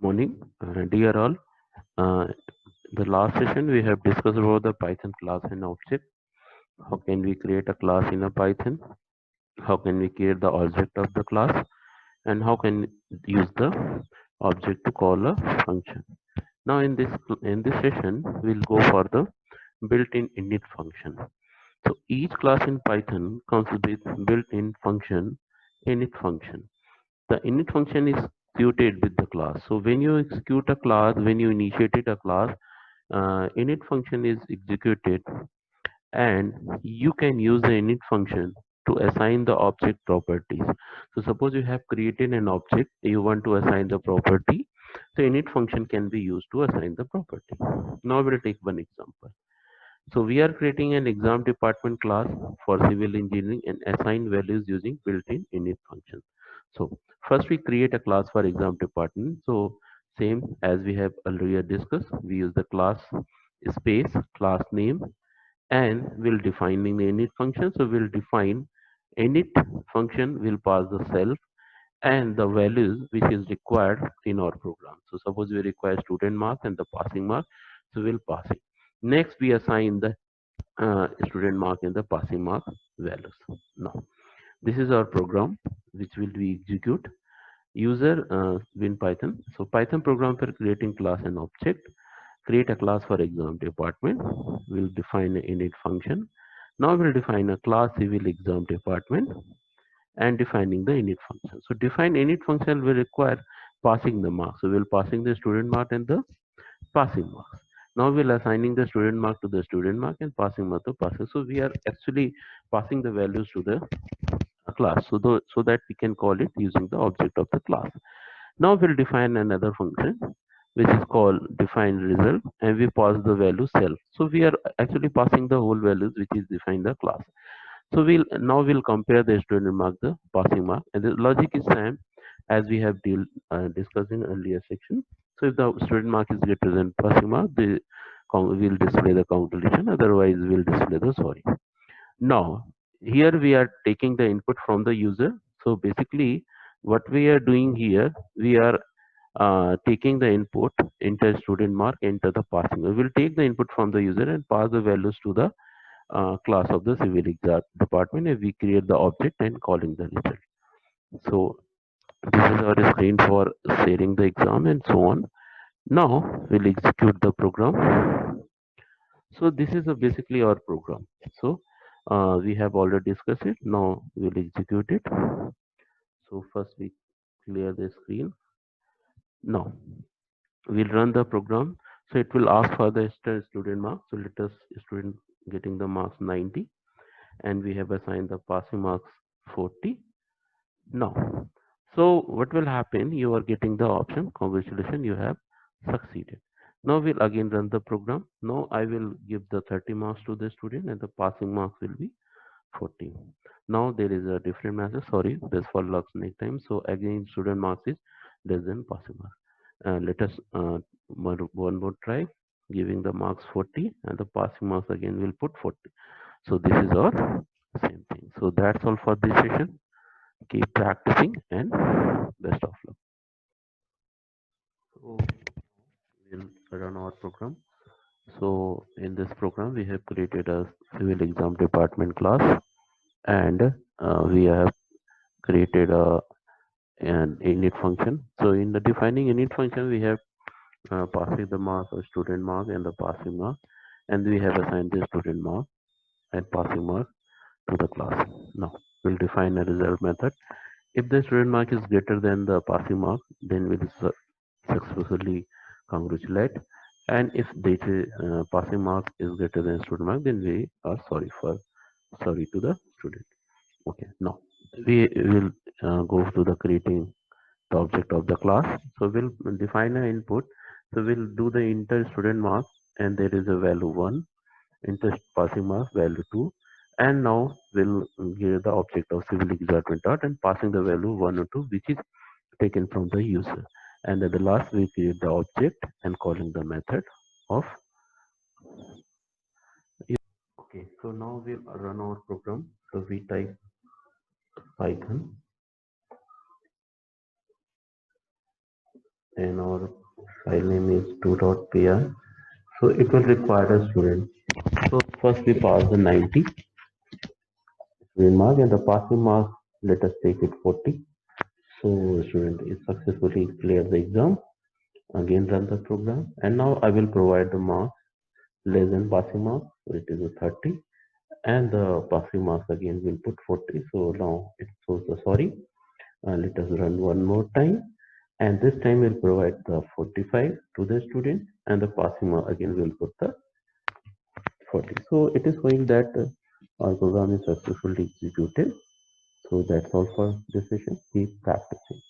Morning, dear all. Uh, the last session we have discussed about the Python class and object. How can we create a class in a Python? How can we create the object of the class? And how can use the object to call a function? Now in this session we'll go for the built-in init function. So each class in Python comes with built-in function init function. The init function is executed with the class. So when you execute a class, when you initiated a class, init function is executed, and you can use the init function to assign the object properties. So suppose you have created an object, you want to assign the property. So init function can be used to assign the property. Now we'll take one example. So we are creating an exam department class for civil engineering and assign values using built-in init function. So first we create a class for exam department. So same as we have earlier discussed, we use the class space class name, and we'll defining the init function. So we'll define init function will pass the self and the values which is required in our program. So suppose we require student mark and the passing mark, so we'll pass it. Next we assign the student mark and the passing mark values. Now this is our program which will be execute user in Python. So Python program for creating class and object. Create a class for exam department. We'll define an init function. Now we'll define a class civil exam department and defining the init function. So define init function will require passing the marks. So we'll passing the student mark and the passing marks. Now we'll assigning the student mark to the student mark and passing mark to passing. So we are actually passing the values to the class, so that we can call it using the object of the class. Now we'll define another function which is called define result, and we pass the value self. So we are actually passing the whole values which is defined the class. So we'll compare the student mark, the passing mark, and the logic is same as we have discussed in earlier section. So if the student mark is greater than passing mark, will display the calculation. Otherwise, we'll display the sorry. Now here we are taking the input from the user. So basically, what we are doing here, we are taking the input, enter student mark, enter the passing. We will take the input from the user and pass the values to the class of the civil exam department, and we create the object and calling the result. So this is our screen for sharing the exam and so on. Now we'll execute the program. So this is basically our program. So we have already discussed it. Now we'll execute it. So first we clear the screen. Now we'll run the program. So it will ask for the student marks. So let us student getting the marks 90, and we have assigned the passing marks 40. Now, so what will happen? You are getting the option. Congratulations, you have succeeded. Now we'll again run the program. Now I will give the 30 marks to the student, and the passing marks will be 40. Now there is a different message. Sorry, this for lux next time. So again, student marks is less than passing marks. Let us one more try, giving the marks 40, and the passing marks again will put 40. So this is our same thing. So that's all for this session. Keep practicing and best of luck. So we'll run our program. So in this program, we have created a civil exam department class, and we have created an init function. So in the defining init function, we have passing the mark or student mark and the passing mark, and we have assigned the student mark and passing mark to the class. Now we'll define a result method. If the student mark is greater than the passing mark, then we'll successfully congratulate. And if the passing mark is greater than student mark, then we are sorry to the student. Okay. Now we will go to the creating the object of the class. So we'll define an input. So we'll do the enter student mark, and there is a value 1, enter passing mark value 2, and now we'll give the object of civil exam dot and passing the value 1 or 2, which is taken from the user. And at the last we create the object and calling the method of. Okay, so now we'll run our program. So we type Python and our file name is 2.py. So it will require a student. So first we pass the 90 student mark, and the passing mark, let us take it 40. So student is successfully cleared the exam. Again run the program, and now I will provide the marks less than passing mark, so it is a 30, and the passing marks again will put 40. So now it shows the sorry. Let us run one more time, and this time we'll provide the 45 to the student, and the passing mark again will put the 40. So it is showing that our program is successfully executed. So that's all for this session. Keep practicing.